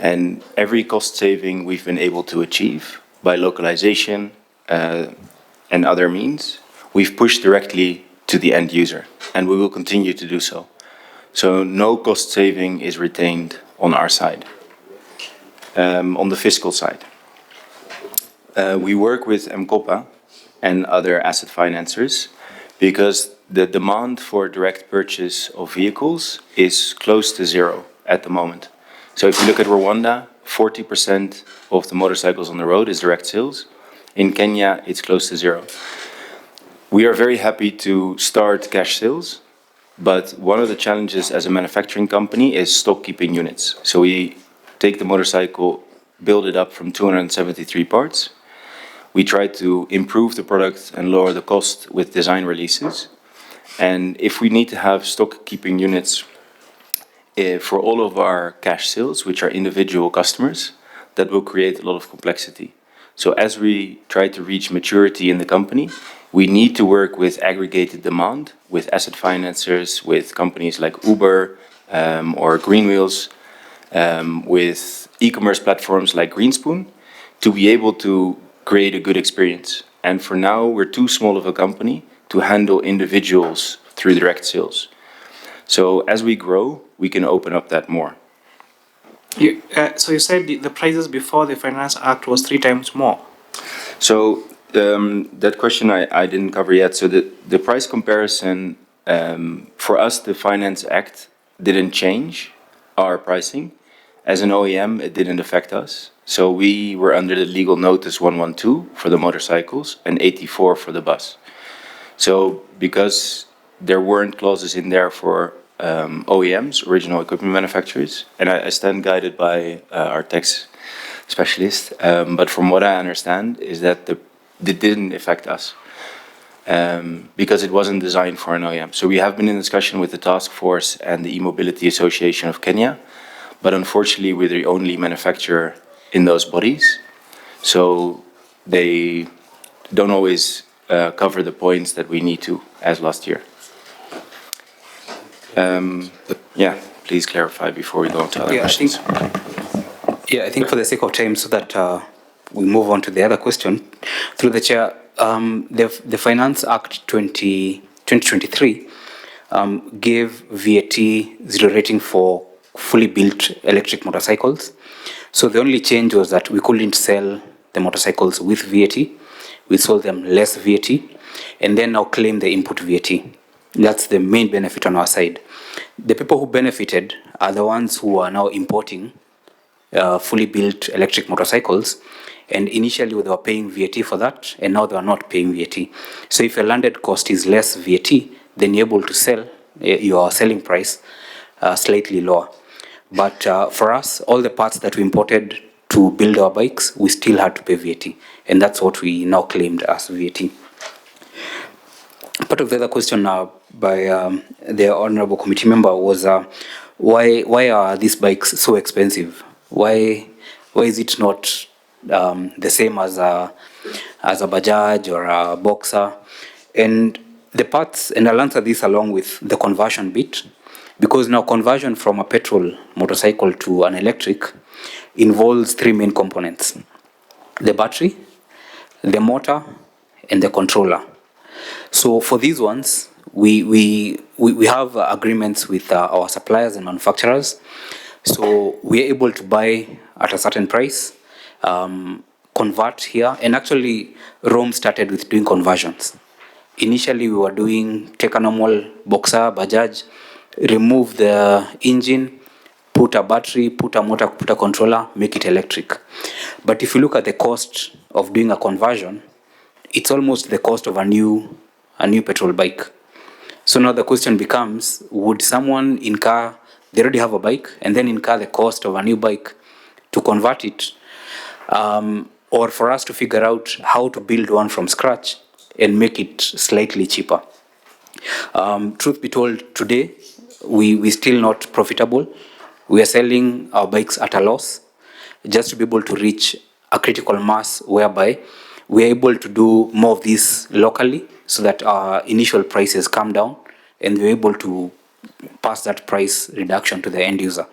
Speaker 2: And every cost saving we've been able to achieve by localization and other means, we've pushed directly to the end user, and we will continue to do so. So no cost saving is retained on our side. On the fiscal side, we work with M-Copper and other asset financiers because the demand for direct purchase of vehicles is close to 0 at the moment. So if you look at Rwanda, 40% of the motorcycles on the road is direct sales. In Kenya, it's close to 0. We are very happy to start cash sales, but one of the challenges as a manufacturing company is stock keeping units. So we take the motorcycle, build it up from 273 parts. We try to improve the product and lower the cost with design releases. And if we need to have stock keeping units for all of our cash sales, which are individual customers, that will create a lot of complexity. So as we try to reach maturity in the company, we need to work with aggregated demand, with asset financiers, with companies like Uber or Greenwheels, with e-commerce platforms like Greenspoon, to be able to create a good experience. And for now, we're too small of a company to handle individuals through direct sales. So as we grow, we can open up that more.
Speaker 4: So you said the prices before the Finance Act was 3 times more.
Speaker 2: So that question I didn't cover yet. So the price comparison, for us, the Finance Act didn't change our pricing. As an OEM, it didn't affect us. So we were under the legal notice 112 for the motorcycles and 84 for the bus. So because there weren't clauses in there for OEMs, original equipment manufacturers, and I stand guided by our tax specialist, but from what I understand is that it didn't affect us because it wasn't designed for an OEM. So we have been in discussion with the task force and the E-Mobility Association of Kenya, but unfortunately we're the only manufacturer in those bodies, so they don't always cover the points that we need to, as last year. Yeah, please clarify before we go on to other questions.
Speaker 6: I think for the sake of time, so that we move on to the other question, through the chair, the Finance Act 2023 gave VAT 0 rating for fully built electric motorcycles. So the only change was that we couldn't sell the motorcycles with VAT. We sold them less VAT, and then now claim the input VAT. That's the main benefit on our side. The people who benefited are the ones who are now importing fully built electric motorcycles, and initially they were paying VAT for that, and now they are not paying VAT. So if your landed cost is less VAT, then you're able to sell your selling price slightly lower. But for us, all the parts that we imported to build our bikes, we still had to pay VAT, and that's what we now claimed as VAT. Part of the other question by the honorable committee member was why are these bikes so expensive? Why is it not the same as a Bajaj or a Boxer? And the parts, and I'll answer this along with the conversion bit, because now conversion from a petrol motorcycle to an electric involves three main components: the battery, the motor, and the controller. So for these ones, we have agreements with our suppliers and manufacturers. So we are able to buy at a certain price, convert here, and actually Rome started with doing conversions. Initially we were doing, take a normal Boxer, Bajaj, remove the engine, put a battery, put a motor, put a controller, make it electric. But if you look at the cost of doing a conversion, it's almost the cost of a new petrol bike. So now the question becomes, would someone incur, they already have a bike, and then incur the cost of a new bike to convert it, or for us to figure out how to build one from scratch and make it slightly cheaper? Truth be told, today, we're still not profitable. We are selling our bikes at a loss just to be able to reach a critical mass whereby we are able to do more of this locally so that our initial prices come down and we're able to pass that price reduction to the end user.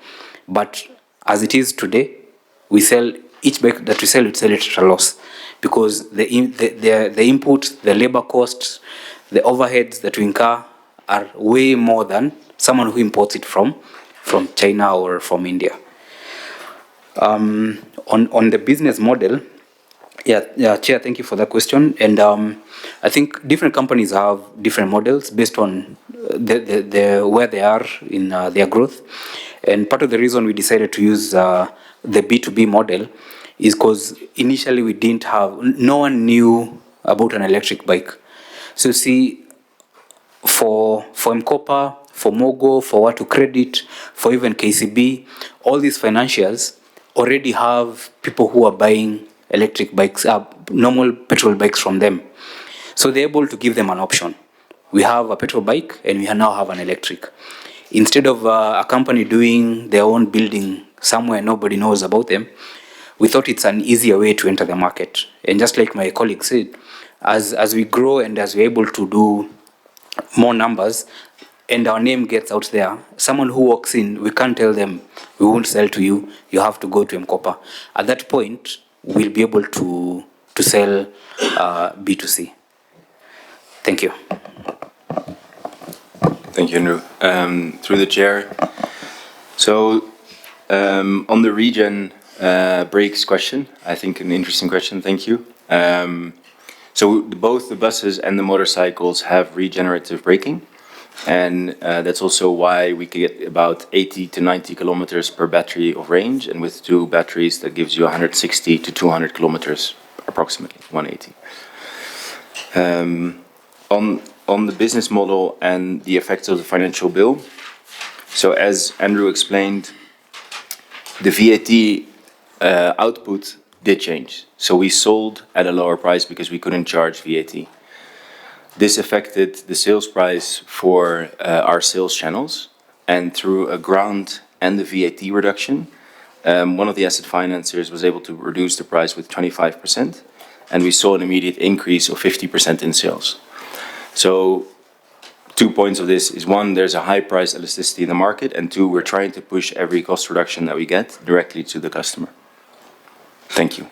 Speaker 6: But as it is today, we sell each bike that we sell it at a loss, because the input, the labor costs, the overheads that we incur are way more than someone who imports it from China or from India. On the business model, Chair, thank you for that question. And I think different companies have different models based on where they are in their growth. And part of the reason we decided to use the B2B model is because initially no one knew about an electric bike. So see, for M-KOPA, for Mogo, for Watu Credit, for even KCB, all these financiers already have people who are buying electric bikes, normal petrol bikes from them. So they're able to give them an option. We have a petrol bike and we now have an electric. Instead of a company doing their own building somewhere nobody knows about them, we thought it's an easier way to enter the market. And just like my colleague said, as we grow and as we're able to do more numbers and our name gets out there, someone who walks in, we can't tell them, we won't sell to you, you have to go to M-KOPA. At that point, we'll be able to sell B2C. Thank you.
Speaker 2: Thank you, Andrew. Through the chair. So on the regen brakes question, I think an interesting question, thank you. So both the buses and the motorcycles have regenerative braking. And that's also why we can get about 80 to 90 kilometers per battery of range. And with two batteries, that gives you 160 to 200 kilometers, approximately 180. On the business model and the effects of the financial bill. So as Andrew explained, the VAT output did change. So we sold at a lower price because we couldn't charge VAT. This affected the sales price for our sales channels, and through a grant and the VAT reduction, one of the asset financiers was able to reduce the price with 25%, and we saw an immediate increase of 50% in sales. So 2 points of this is: one, there's a high price elasticity in the market, and two, we're trying to push every cost reduction that we get directly to the customer. Thank you.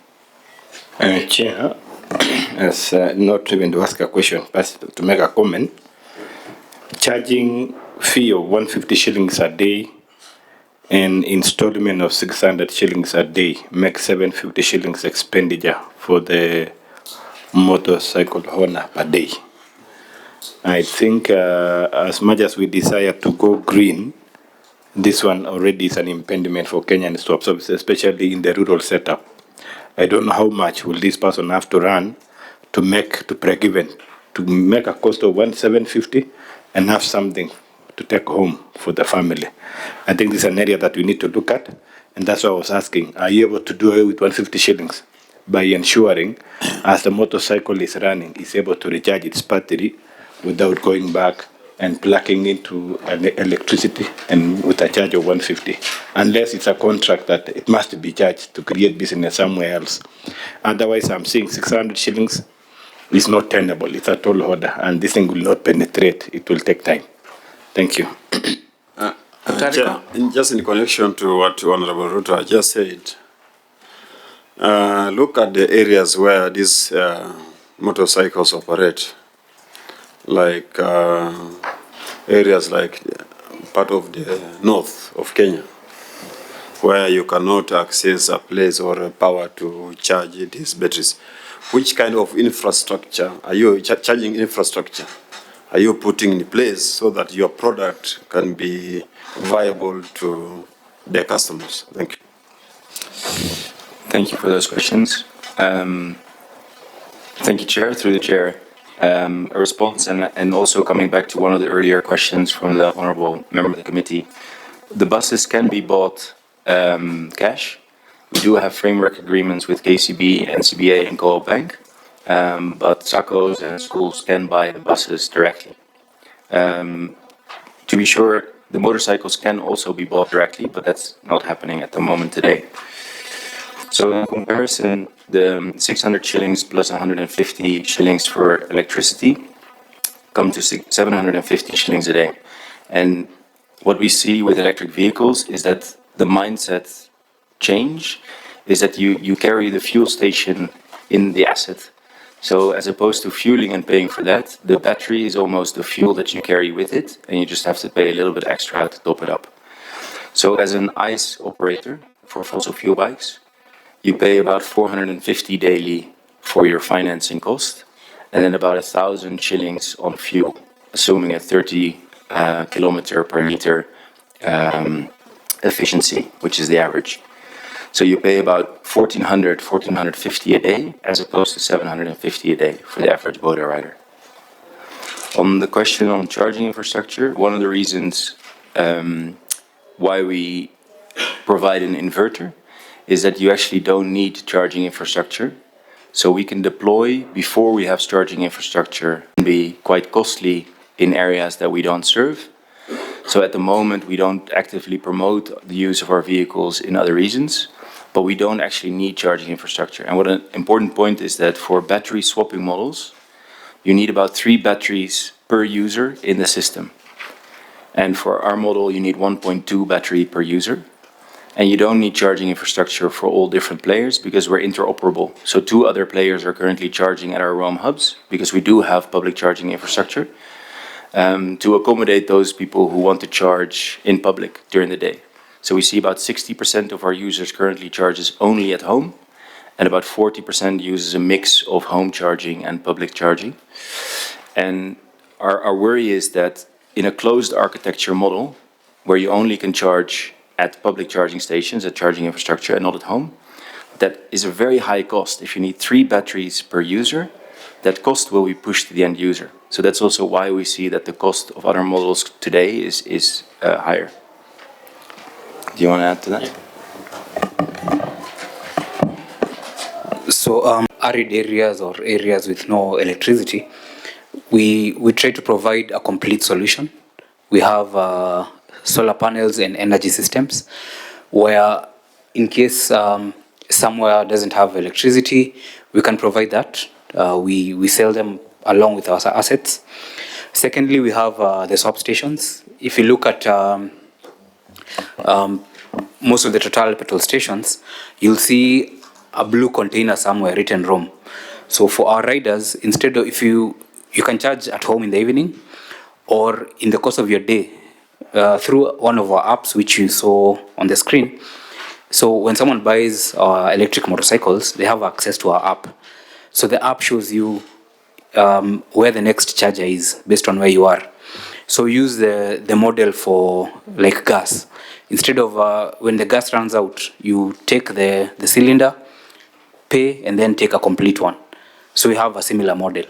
Speaker 5: Chair, as not even to ask a question, but to make a comment, charging fee of 150 shillings a day an installment of 600 shillings a day makes 750 shillings expenditure for the motorcycle owner per day. I think as much as we desire to go green, this one already is an impediment for Kenyans to absorb, especially in the rural setup. I don't know how much will this person have to run to break even, to make a cost of 1,750 and have something to take home for the family. I think this is an area that we need to look at, and that's why I was asking, are you able to do it with 150 shillings by ensuring, as the motorcycle is running, is able to recharge its battery without going back and plugging into electricity and with a charge of 150, unless it's a contract that it must be charged to create business somewhere else. Otherwise, I'm seeing 600 shillings is not tenable. It's a tall order, and this thing will not penetrate. It will take time. Thank you.
Speaker 3: Chair, just in connection to what Honorable Ruto just said, look at the areas where these motorcycles operate, like areas like part of the north of Kenya, where you cannot access a place or a power to charge these batteries. Which kind of infrastructure are you, charging infrastructure, are you putting in place so that your product can be viable to their customers? Thank you.
Speaker 2: Thank you for those questions. Thank you, Chair, through the Chair. A response, and also coming back to one of the earlier questions from the Honourable Member of the Committee. The buses can be bought cash. We do have framework agreements with KCB, NCBA and Co-op Bank, but SACCOs and schools can buy the buses directly. To be sure, the motorcycles can also be bought directly, but that's not happening at the moment today. So in comparison, the 600 shillings plus 150 shillings for electricity come to 750 shillings a day. And what we see with electric vehicles is that the mindset change is that you carry the fuel station in the asset. So as opposed to fueling and paying for that, the battery is almost the fuel that you carry with it, and you just have to pay a little bit extra to top it up. So as an ICE operator for fossil fuel bikes, you pay about 450 daily for your financing cost, and then about 1,000 shillings on fuel, assuming a 30 kilometer per liter efficiency, which is the average. So you pay about 1,400, 1,450 a day, as opposed to 750 a day for the average motor rider. On the question on charging infrastructure, one of the reasons why we provide an inverter is that you actually don't need charging infrastructure. So we can deploy before we have charging infrastructure and be quite costly in areas that we don't serve. So at the moment, we don't actively promote the use of our vehicles in other regions, but we don't actually need charging infrastructure. And what an important point is that for battery swapping models, you need about 3 batteries per user in the system. And for our model, you need 1.2 battery per user. And you don't need charging infrastructure for all different players because we're interoperable. So 2 other players are currently charging at our Roam hubs because we do have public charging infrastructure to accommodate those people who want to charge in public during the day. So we see about 60% of our users currently charges only at home, and about 40% uses a mix of home charging and public charging. And our worry is that in a closed architecture model, where you only can charge at public charging stations, at charging infrastructure, and not at home, that is a very high cost. If you need 3 batteries per user, that cost will be pushed to the end user. So that's also why we see that the cost of other models today is higher. Do you want to add to that?
Speaker 6: So arid areas or areas with no electricity, we try to provide a complete solution. We have solar panels and energy systems where in case somewhere doesn't have electricity, we can provide that. We sell them along with our assets. Secondly, we have the swap stations. If you look at most of the Total petrol stations, you'll see a blue container somewhere written Roam. So for our riders, instead of, if you can charge at home in the evening, or in the course of your day, through one of our apps, which you saw on the screen. So when someone buys electric motorcycles, they have access to our app. So the app shows you where the next charger is based on where you are. So use the model for like gas. Instead of when the gas runs out, you take the cylinder, pay, and then take a complete one. So we have a similar model.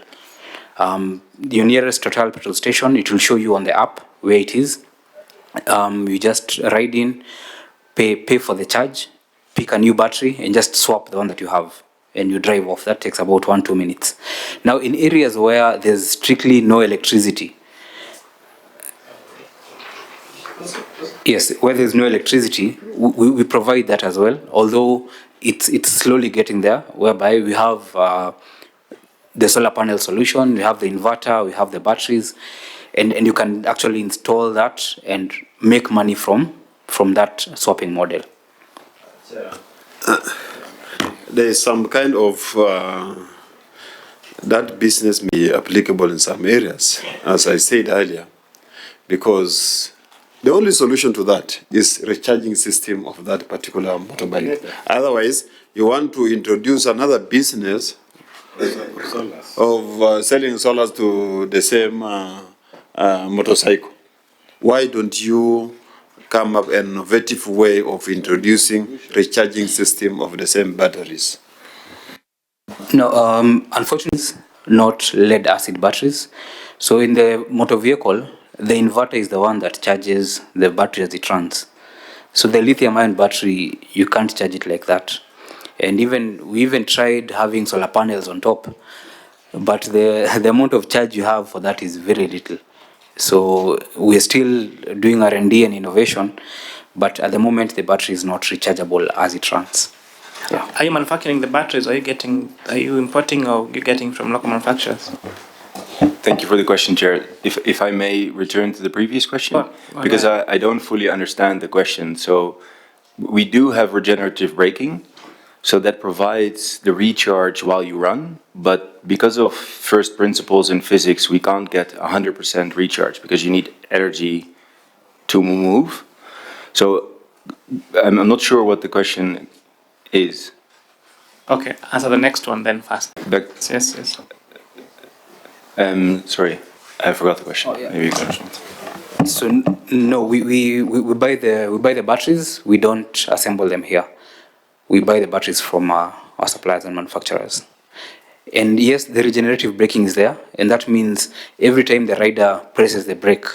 Speaker 6: Your nearest Total petrol station, it will show you on the app where it is. You just ride in, pay for the charge, pick a new battery, and just swap the one that you have, and you drive off. That takes about 1-2 minutes. Now, in areas where there's strictly no electricity, yes, where there's no electricity, we provide that as well, although it's slowly getting there, whereby we have the solar panel solution, we have the inverter, we have the batteries, and you can actually install that and make money from that swapping model.
Speaker 3: There is some kind of that business may be applicable in some areas, as I said earlier, because the only solution to that is recharging system of that particular motorbike. Otherwise, you want to introduce another business of selling solars to the same motorcycle. Why don't you come up an innovative way of introducing recharging system of the same batteries?
Speaker 6: No, unfortunately, not lead acid batteries. So in the motor vehicle, the inverter is the one that charges the battery as it runs. So the lithium-ion battery, you can't charge it like that. And we even tried having solar panels on top, but the amount of charge you have for that is very little. So we're still doing R&D and innovation, but at the moment the battery is not rechargeable as it runs. Yeah.
Speaker 4: Are you manufacturing the batteries? Are you importing, or you getting from local manufacturers?
Speaker 2: Thank you for the question, Chair. If I may return to the previous question, because I don't fully understand the question. So we do have regenerative braking, so that provides the recharge while you run, but because of first principles in physics, we can't get 100% recharge because you need energy to move. So I'm not sure what the question is.
Speaker 4: Okay, answer the next one then first. Yes.
Speaker 2: Sorry, I forgot the question. Maybe you can respond.
Speaker 6: So no, we buy the batteries. We don't assemble them here. We buy the batteries from our suppliers and manufacturers. And yes, the regenerative braking is there, and that means every time the rider presses the brake,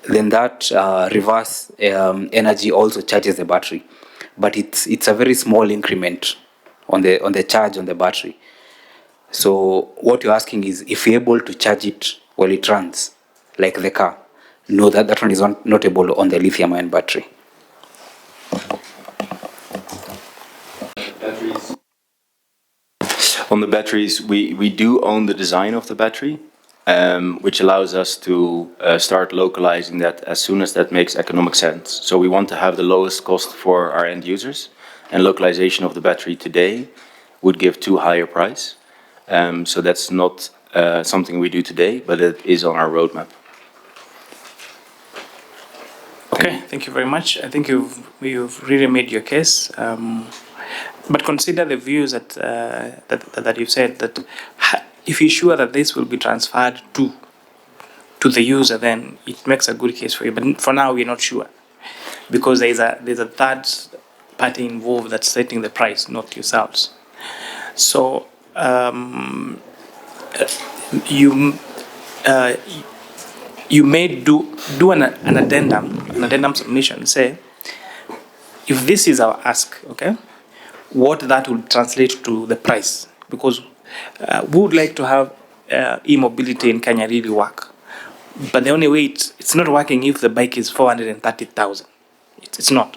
Speaker 6: then that reverse energy also charges the battery. But it's a very small increment on the charge on the battery. So what you're asking is if you're able to charge it while it runs, like the car. No, that one is not able on the lithium-ion battery.
Speaker 2: On the batteries, we do own the design of the battery, which allows us to start localizing that as soon as that makes economic sense. So we want to have the lowest cost for our end users, and localization of the battery today would give too high a price. So that's not something we do today, but it is on our roadmap.
Speaker 4: Okay, thank you very much. I think you've really made your case. But consider the views that you've said, that if you're sure that this will be transferred to the user, then it makes a good case for you. But for now, we're not sure, because there's a third party involved that's setting the price, not yourselves. So you may do an addendum submission. Say, if this is our ask, okay, what that will translate to the price, because we would like to have e-mobility in Kenya really work, but the only way it's not working if the bike is 430,000. It's not.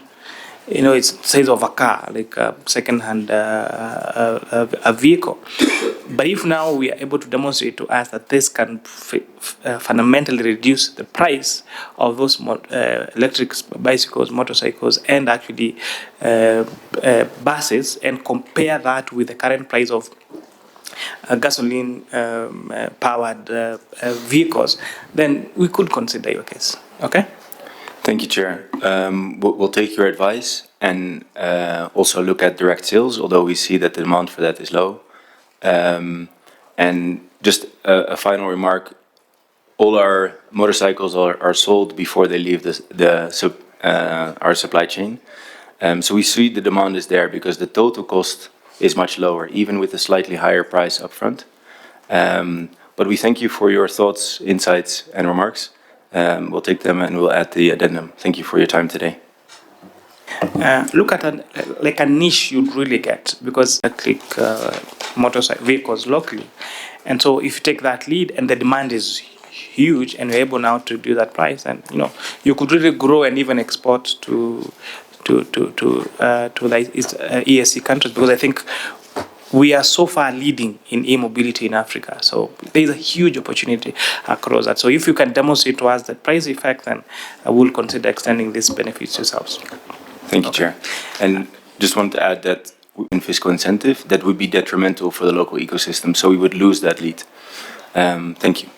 Speaker 4: You know, it's size of a car, like a second-hand a vehicle. But if now we are able to demonstrate to us that this can fundamentally reduce the price of those electric bicycles, motorcycles, and actually buses, and compare that with the current price of gasoline-powered vehicles, then we could consider your case. Okay?
Speaker 2: Thank you, Chair. We'll take your advice and also look at direct sales, although we see that the demand for that is low. And just a final remark, all our motorcycles are sold before they leave our supply chain. So we see the demand is there because the total cost is much lower, even with a slightly higher price upfront. But we thank you for your thoughts, insights, and remarks. We'll take them and we'll add the addendum. Thank you for your time today.
Speaker 4: Look at like a niche you'd really get, because electric motorcycle vehicles locally, and so if you take that lead and the demand is huge and you're able now to do that price, and you could really grow and even export to the ESC countries, because I think we are so far leading in e-mobility in Africa. So there is a huge opportunity across that. So if you can demonstrate to us the price effect, then we'll consider extending these benefits to yourselves.
Speaker 2: Thank you, Chair. And just want to add that in fiscal incentive, that would be detrimental for the local ecosystem, so we would lose that lead. Thank you.